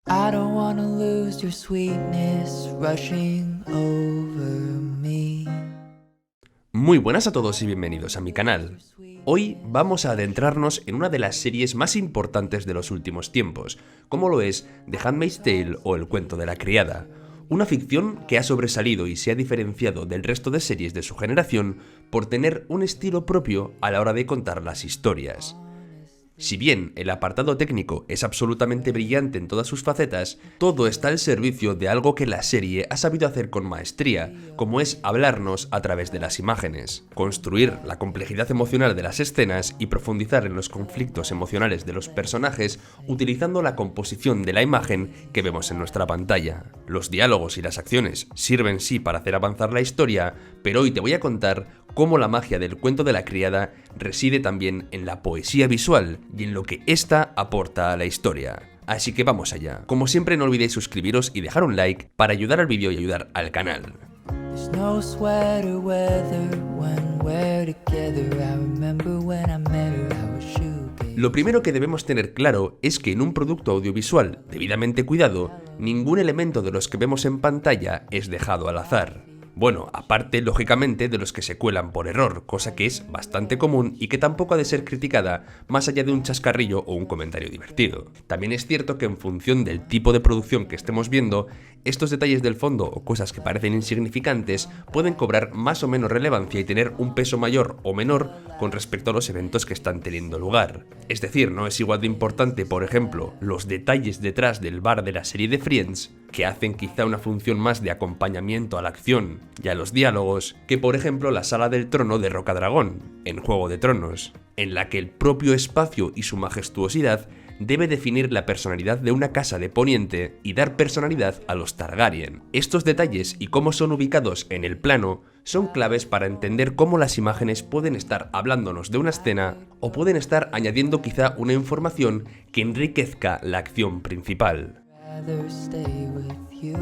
I don't wanna lose your sweetness rushing over me. Muy buenas a todos y bienvenidos a mi canal. Hoy vamos a adentrarnos en una de las series más importantes de los últimos tiempos, como lo es The Handmaid's Tale o El cuento de la criada. Una ficción que ha sobresalido y se ha diferenciado del resto de series de su generación por tener un estilo propio a la hora de contar las historias. Si bien el apartado técnico es absolutamente brillante en todas sus facetas, todo está al servicio de algo que la serie ha sabido hacer con maestría, como es hablarnos a través de las imágenes, construir la complejidad emocional de las escenas y profundizar en los conflictos emocionales de los personajes utilizando la composición de la imagen que vemos en nuestra pantalla. Los diálogos y las acciones sirven sí para hacer avanzar la historia, pero hoy te voy a contar cómo la magia del cuento de la criada reside también en la poesía visual y en lo que ésta aporta a la historia. Así que vamos allá. Como siempre, no olvidéis suscribiros y dejar un like para ayudar al vídeo y ayudar al canal. There's no sweater weather when we're together. I remember when I met her, I was shoe. Lo primero que debemos tener claro es que en un producto audiovisual debidamente cuidado, ningún elemento de los que vemos en pantalla es dejado al azar. Bueno, aparte, lógicamente, de los que se cuelan por error, cosa que es bastante común y que tampoco ha de ser criticada más allá de un chascarrillo o un comentario divertido. También es cierto que en función del tipo de producción que estemos viendo, estos detalles del fondo o cosas que parecen insignificantes pueden cobrar más o menos relevancia y tener un peso mayor o menor con respecto a los eventos que están teniendo lugar. Es decir, no es igual de importante, por ejemplo, los detalles detrás del bar de la serie de Friends, que hacen quizá una función más de acompañamiento a la acción y a los diálogos, que por ejemplo la Sala del Trono de Rocadragón, en Juego de Tronos, en la que el propio espacio y su majestuosidad debe definir la personalidad de una casa de Poniente y dar personalidad a los Targaryen. Estos detalles y cómo son ubicados en el plano son claves para entender cómo las imágenes pueden estar hablándonos de una escena o pueden estar añadiendo quizá una información que enriquezca la acción principal. Rather stay with you.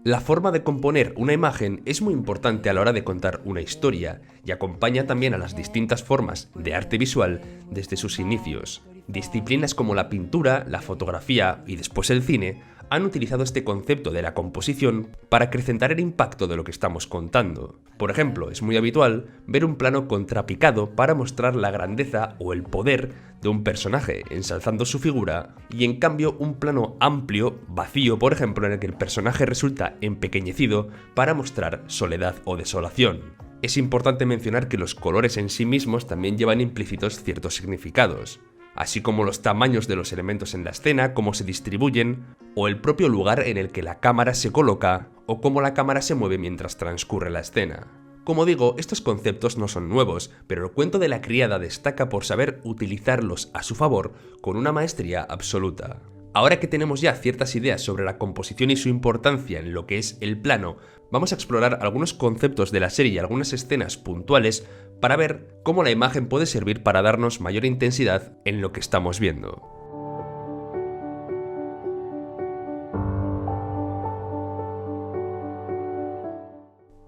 La forma de componer una imagen es muy importante a la hora de contar una historia y acompaña también a las distintas formas de arte visual desde sus inicios. Disciplinas como la pintura, la fotografía y después el cine han utilizado este concepto de la composición para acrecentar el impacto de lo que estamos contando. Por ejemplo, es muy habitual ver un plano contrapicado para mostrar la grandeza o el poder de un personaje, ensalzando su figura, y en cambio un plano amplio, vacío por ejemplo, en el que el personaje resulta empequeñecido para mostrar soledad o desolación. Es importante mencionar que los colores en sí mismos también llevan implícitos ciertos significados, así como los tamaños de los elementos en la escena, cómo se distribuyen, o el propio lugar en el que la cámara se coloca, o cómo la cámara se mueve mientras transcurre la escena. Como digo, estos conceptos no son nuevos, pero el cuento de la criada destaca por saber utilizarlos a su favor con una maestría absoluta. Ahora que tenemos ya ciertas ideas sobre la composición y su importancia en lo que es el plano, vamos a explorar algunos conceptos de la serie y algunas escenas puntuales para ver cómo la imagen puede servir para darnos mayor intensidad en lo que estamos viendo.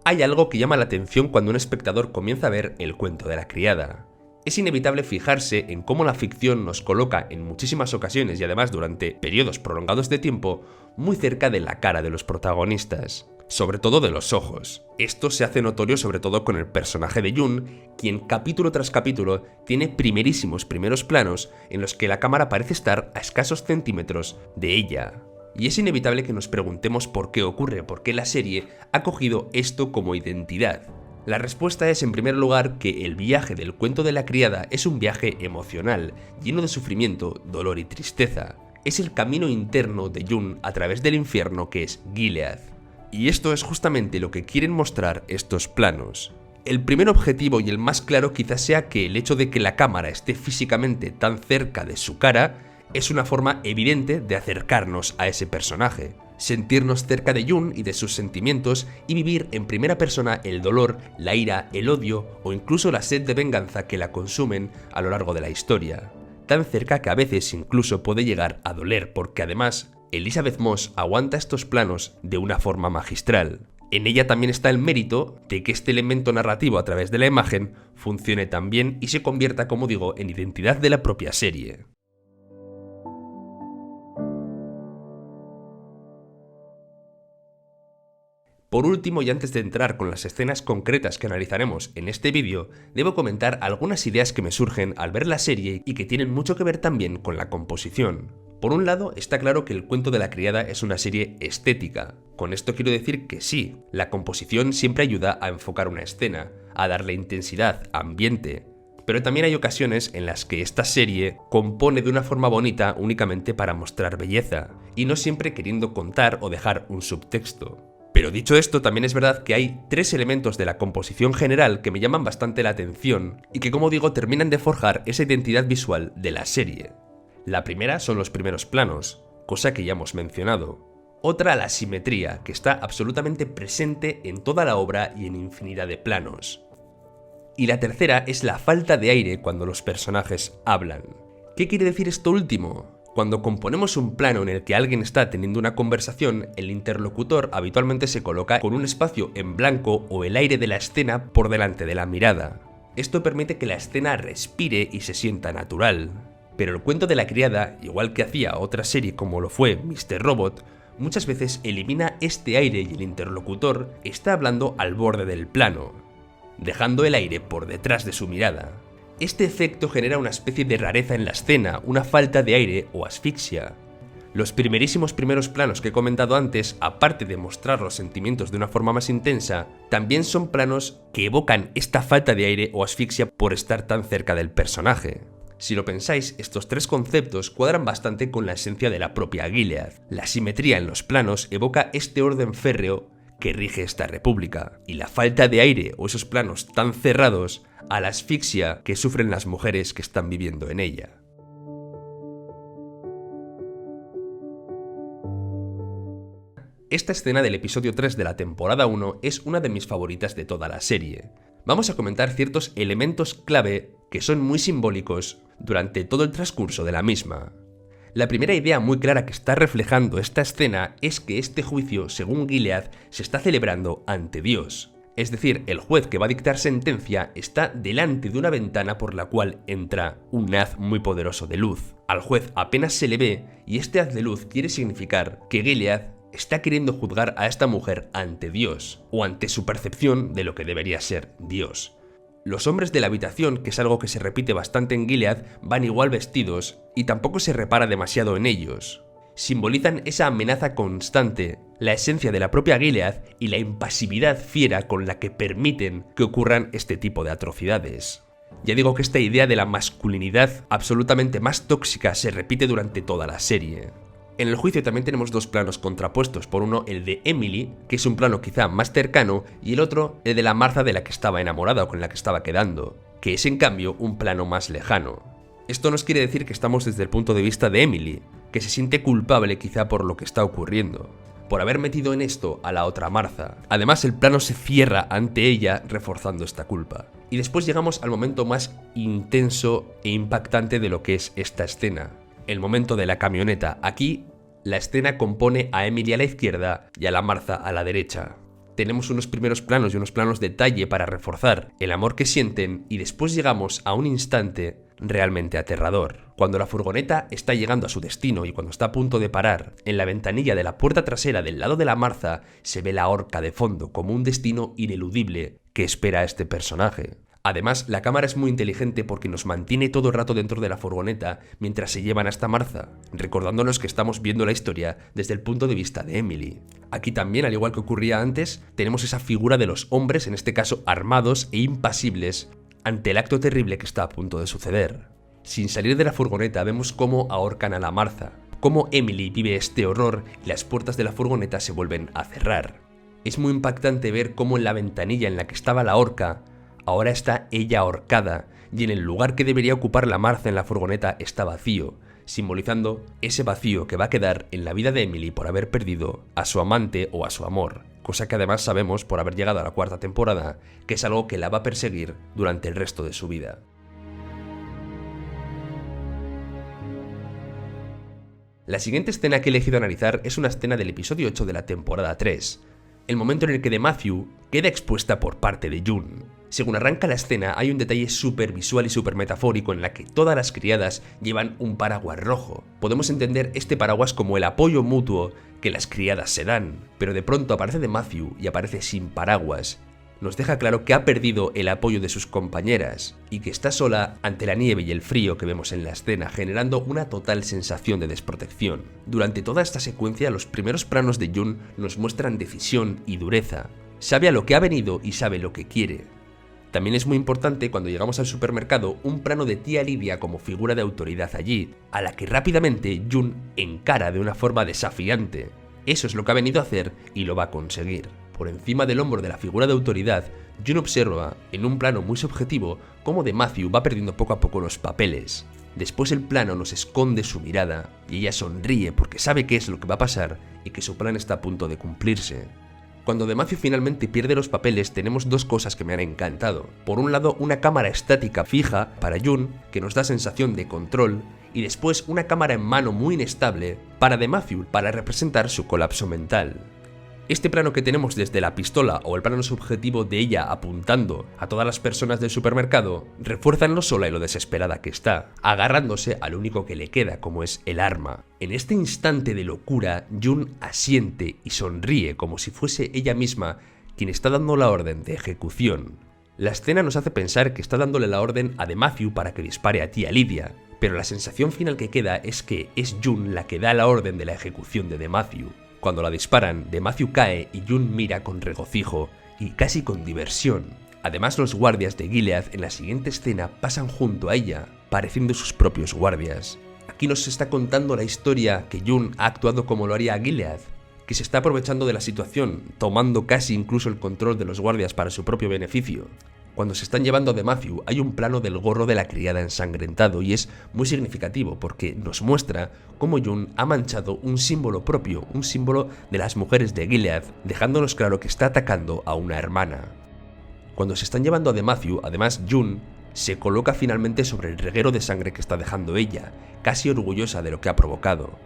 Hay algo que llama la atención cuando un espectador comienza a ver el cuento de la criada. Es inevitable fijarse en cómo la ficción nos coloca en muchísimas ocasiones y además durante periodos prolongados de tiempo muy cerca de la cara de los protagonistas, sobre todo de los ojos. Esto se hace notorio sobre todo con el personaje de Jun, quien capítulo tras capítulo tiene primeros planos en los que la cámara parece estar a escasos centímetros de ella. Y es inevitable que nos preguntemos por qué ocurre, por qué la serie ha cogido esto como identidad. La respuesta es, en primer lugar, que el viaje del cuento de la criada es un viaje emocional, lleno de sufrimiento, dolor y tristeza. Es el camino interno de Jun a través del infierno que es Gilead. Y esto es justamente lo que quieren mostrar estos planos. El primer objetivo y el más claro quizás sea que el hecho de que la cámara esté físicamente tan cerca de su cara es una forma evidente de acercarnos a ese personaje, sentirnos cerca de Jun y de sus sentimientos y vivir en primera persona el dolor, la ira, el odio o incluso la sed de venganza que la consumen a lo largo de la historia. Tan cerca que a veces incluso puede llegar a doler porque además Elisabeth Moss aguanta estos planos de una forma magistral. En ella también está el mérito de que este elemento narrativo a través de la imagen funcione tan bien y se convierta, como digo, en identidad de la propia serie. Por último, y antes de entrar con las escenas concretas que analizaremos en este vídeo, debo comentar algunas ideas que me surgen al ver la serie y que tienen mucho que ver también con la composición. Por un lado, está claro que El cuento de la criada es una serie estética. Con esto quiero decir que sí, la composición siempre ayuda a enfocar una escena, a darle intensidad, ambiente. Pero también hay ocasiones en las que esta serie compone de una forma bonita únicamente para mostrar belleza, y no siempre queriendo contar o dejar un subtexto. Pero dicho esto, también es verdad que hay 3 elementos de la composición general que me llaman bastante la atención y que, como digo, terminan de forjar esa identidad visual de la serie. La primera son los primeros planos, cosa que ya hemos mencionado. Otra, la simetría, que está absolutamente presente en toda la obra y en infinidad de planos. Y la tercera es la falta de aire cuando los personajes hablan. ¿Qué quiere decir esto último? Cuando componemos un plano en el que alguien está teniendo una conversación, el interlocutor habitualmente se coloca con un espacio en blanco o el aire de la escena por delante de la mirada. Esto permite que la escena respire y se sienta natural. Pero El cuento de la criada, igual que hacía otra serie como lo fue Mr. Robot, muchas veces elimina este aire y el interlocutor está hablando al borde del plano, dejando el aire por detrás de su mirada. Este efecto genera una especie de rareza en la escena, una falta de aire o asfixia. Los primeros planos que he comentado antes, aparte de mostrar los sentimientos de una forma más intensa, también son planos que evocan esta falta de aire o asfixia por estar tan cerca del personaje. Si lo pensáis, estos 3 conceptos cuadran bastante con la esencia de la propia Gilead. La simetría en los planos evoca este orden férreo que rige esta república, y la falta de aire o esos planos tan cerrados a la asfixia que sufren las mujeres que están viviendo en ella. Esta escena del episodio 3 de la temporada 1 es una de mis favoritas de toda la serie. Vamos a comentar ciertos elementos clave que son muy simbólicos durante todo el transcurso de la misma. La primera idea muy clara que está reflejando esta escena es que este juicio, según Gilead, se está celebrando ante Dios. Es decir, el juez que va a dictar sentencia está delante de una ventana por la cual entra un haz muy poderoso de luz. Al juez apenas se le ve y este haz de luz quiere significar que Gilead está queriendo juzgar a esta mujer ante Dios, o ante su percepción de lo que debería ser Dios. Los hombres de la habitación, que es algo que se repite bastante en Gilead, van igual vestidos y tampoco se repara demasiado en ellos. Simbolizan esa amenaza constante, la esencia de la propia Gilead y la impasividad fiera con la que permiten que ocurran este tipo de atrocidades. Ya digo que esta idea de la masculinidad absolutamente más tóxica se repite durante toda la serie. En el juicio también tenemos 2 planos contrapuestos, por uno el de Emily, que es un plano quizá más cercano, y el otro el de la Martha de la que estaba enamorada o con la que estaba quedando, que es en cambio un plano más lejano. Esto nos quiere decir que estamos desde el punto de vista de Emily, que se siente culpable quizá por lo que está ocurriendo, por haber metido en esto a la otra Martha. Además, el plano se cierra ante ella, reforzando esta culpa. Y después llegamos al momento más intenso e impactante de lo que es esta escena. El momento de la camioneta. Aquí la escena compone a Emily a la izquierda y a la Martha a la derecha. Tenemos unos primeros planos y unos planos de detalle para reforzar el amor que sienten y después llegamos a un instante realmente aterrador. Cuando la furgoneta está llegando a su destino y cuando está a punto de parar, en la ventanilla de la puerta trasera del lado de la Martha se ve la horca de fondo como un destino ineludible que espera a este personaje. Además, la cámara es muy inteligente porque nos mantiene todo el rato dentro de la furgoneta mientras se llevan a esta Martha, recordándonos que estamos viendo la historia desde el punto de vista de Emily. Aquí también, al igual que ocurría antes, tenemos esa figura de los hombres, en este caso armados e impasibles, ante el acto terrible que está a punto de suceder. Sin salir de la furgoneta vemos cómo ahorcan a la Martha, cómo Emily vive este horror y las puertas de la furgoneta se vuelven a cerrar. Es muy impactante ver cómo en la ventanilla en la que estaba la horca, ahora está ella ahorcada y en el lugar que debería ocupar la Martha en la furgoneta está vacío, simbolizando ese vacío que va a quedar en la vida de Emily por haber perdido a su amante o a su amor, cosa que además sabemos por haber llegado a la 4ª temporada que es algo que la va a perseguir durante el resto de su vida. La siguiente escena que he elegido analizar es una escena del episodio 8 de la temporada 3, el momento en el que The Matthew queda expuesta por parte de June. Según arranca la escena, hay un detalle súper visual y súper metafórico en la que todas las criadas llevan un paraguas rojo. Podemos entender este paraguas como el apoyo mutuo que las criadas se dan, pero de pronto aparece de Matthew y aparece sin paraguas. Nos deja claro que ha perdido el apoyo de sus compañeras y que está sola ante la nieve y el frío que vemos en la escena, generando una total sensación de desprotección. Durante toda esta secuencia, los primeros planos de June nos muestran decisión y dureza. Sabe a lo que ha venido y sabe lo que quiere. También es muy importante cuando llegamos al supermercado un plano de tía Lidia como figura de autoridad allí, a la que rápidamente June encara de una forma desafiante. Eso es lo que ha venido a hacer y lo va a conseguir. Por encima del hombro de la figura de autoridad, June observa, en un plano muy subjetivo, cómo de Matthew va perdiendo poco a poco los papeles. Después el plano nos esconde su mirada y ella sonríe porque sabe qué es lo que va a pasar y que su plan está a punto de cumplirse. Cuando de Matthew finalmente pierde los papeles tenemos dos cosas que me han encantado. Por un lado, una cámara estática fija para June que nos da sensación de control, y después una cámara en mano muy inestable para de Matthew para representar su colapso mental. Este plano que tenemos desde la pistola o el plano subjetivo de ella apuntando a todas las personas del supermercado refuerzan lo sola y lo desesperada que está, agarrándose a lo único que le queda, como es el arma. En este instante de locura, June asiente y sonríe como si fuese ella misma quien está dando la orden de ejecución. La escena nos hace pensar que está dándole la orden a de Matthew para que dispare a tía Lidia, pero la sensación final que queda es que es June la que da la orden de la ejecución de Matthew. Cuando la disparan, de Matthew cae y June mira con regocijo y casi con diversión. Además, los guardias de Gilead en la siguiente escena pasan junto a ella, pareciendo sus propios guardias. Aquí nos está contando la historia que June ha actuado como lo haría Gilead, que se está aprovechando de la situación, tomando casi incluso el control de los guardias para su propio beneficio. Cuando se están llevando de Matthew hay un plano del gorro de la criada ensangrentado y es muy significativo porque nos muestra cómo June ha manchado un símbolo propio, un símbolo de las mujeres de Gilead, dejándonos claro que está atacando a una hermana. Cuando se están llevando a de Matthew, además June se coloca finalmente sobre el reguero de sangre que está dejando ella, casi orgullosa de lo que ha provocado.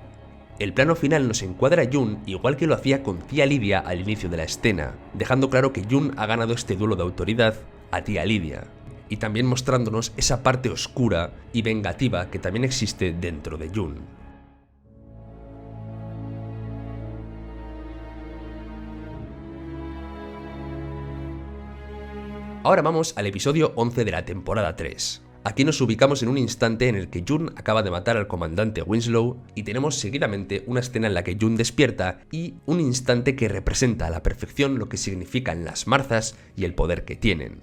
El plano final nos encuadra a June igual que lo hacía con tía Lidia al inicio de la escena, dejando claro que June ha ganado este duelo de autoridad a tía Lidia, y también mostrándonos esa parte oscura y vengativa que también existe dentro de June. Ahora vamos al episodio 11 de la temporada 3. Aquí nos ubicamos en un instante en el que June acaba de matar al comandante Winslow y tenemos seguidamente una escena en la que June despierta y un instante que representa a la perfección lo que significan las marzas y el poder que tienen.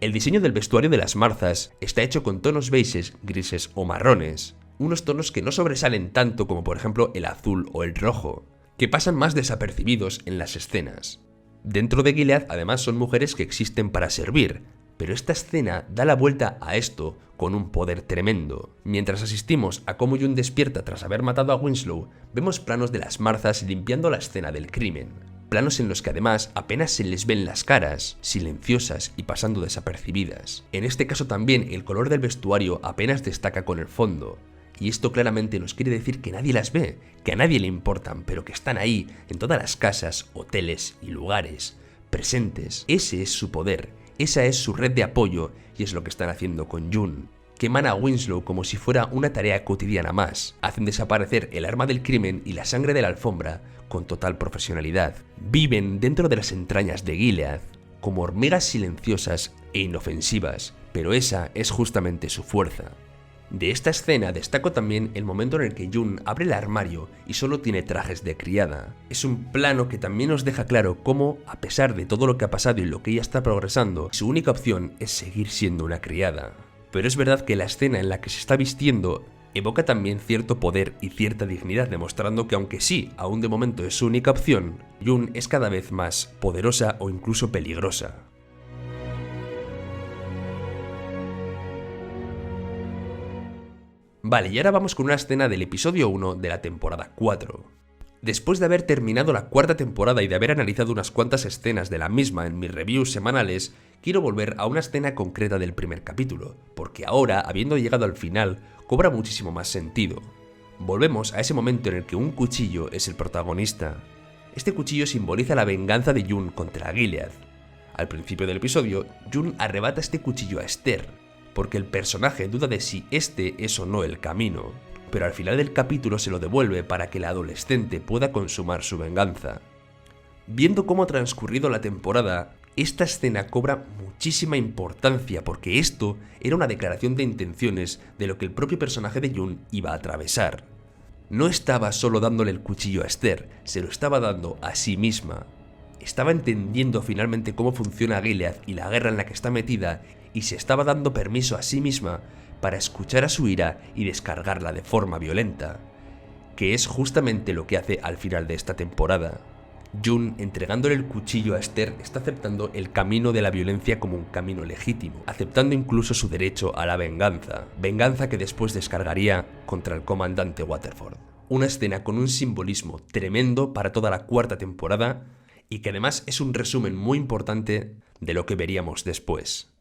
El diseño del vestuario de las marzas está hecho con tonos beiges, grises o marrones, unos tonos que no sobresalen tanto como por ejemplo el azul o el rojo, que pasan más desapercibidos en las escenas. Dentro de Gilead además son mujeres que existen para servir, pero esta escena da la vuelta a esto con un poder tremendo. Mientras asistimos a cómo June despierta tras haber matado a Winslow, vemos planos de las marzas limpiando la escena del crimen. Planos en los que además apenas se les ven las caras, silenciosas y pasando desapercibidas. En este caso también el color del vestuario apenas destaca con el fondo. Y esto claramente nos quiere decir que nadie las ve, que a nadie le importan, pero que están ahí, en todas las casas, hoteles y lugares, presentes. Ese es su poder, esa es su red de apoyo y es lo que están haciendo con June. Queman a Winslow como si fuera una tarea cotidiana más, hacen desaparecer el arma del crimen y la sangre de la alfombra con total profesionalidad. Viven dentro de las entrañas de Gilead, como hormigas silenciosas e inofensivas, pero esa es justamente su fuerza. De esta escena destaco también el momento en el que June abre el armario y solo tiene trajes de criada. Es un plano que también nos deja claro cómo, a pesar de todo lo que ha pasado y lo que ella está progresando, su única opción es seguir siendo una criada. Pero es verdad que la escena en la que se está vistiendo evoca también cierto poder y cierta dignidad, demostrando que aunque sí, aún de momento es su única opción, June es cada vez más poderosa o incluso peligrosa. Vale, y ahora vamos con una escena del episodio 1 de la temporada 4. Después de haber terminado la cuarta temporada y de haber analizado unas cuantas escenas de la misma en mis reviews semanales, quiero volver a una escena concreta del primer capítulo, porque ahora, habiendo llegado al final, cobra muchísimo más sentido. Volvemos a ese momento en el que un cuchillo es el protagonista. Este cuchillo simboliza la venganza de June contra Gilead. Al principio del episodio, June arrebata este cuchillo a Esther, porque el personaje duda de si este es o no el camino. pero al final del capítulo se lo devuelve para que la adolescente pueda consumar su venganza. Viendo cómo ha transcurrido la temporada, esta escena cobra muchísima importancia porque esto era una declaración de intenciones de lo que el propio personaje de June iba a atravesar. No estaba solo dándole el cuchillo a Esther, se lo estaba dando a sí misma. Estaba entendiendo finalmente cómo funciona Gilead y la guerra en la que está metida, y se estaba dando permiso a sí misma para escuchar a su ira y descargarla de forma violenta, que es justamente lo que hace al final de esta temporada. June, entregándole el cuchillo a Esther, está aceptando el camino de la violencia como un camino legítimo, aceptando incluso su derecho a la venganza, venganza que después descargaría contra el comandante Waterford. Una escena con un simbolismo tremendo para toda la cuarta temporada y que además es un resumen muy importante de lo que veríamos después.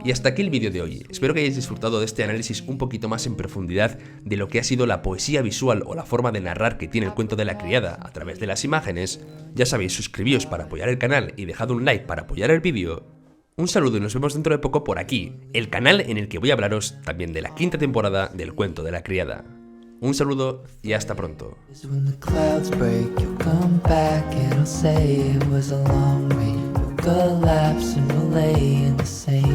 Y hasta aquí el vídeo de hoy. Espero que hayáis disfrutado de este análisis un poquito más en profundidad de lo que ha sido la poesía visual o la forma de narrar que tiene el cuento de la criada a través de las imágenes. Ya sabéis, suscribíos para apoyar el canal y dejad un like para apoyar el vídeo. Un saludo y nos vemos dentro de poco por aquí, el canal en el que voy a hablaros también de la quinta temporada del cuento de la criada. Un saludo y hasta pronto. When the clouds break, you'll come back and I'll say it was a long wait. You'll collapse and we'll lay in the same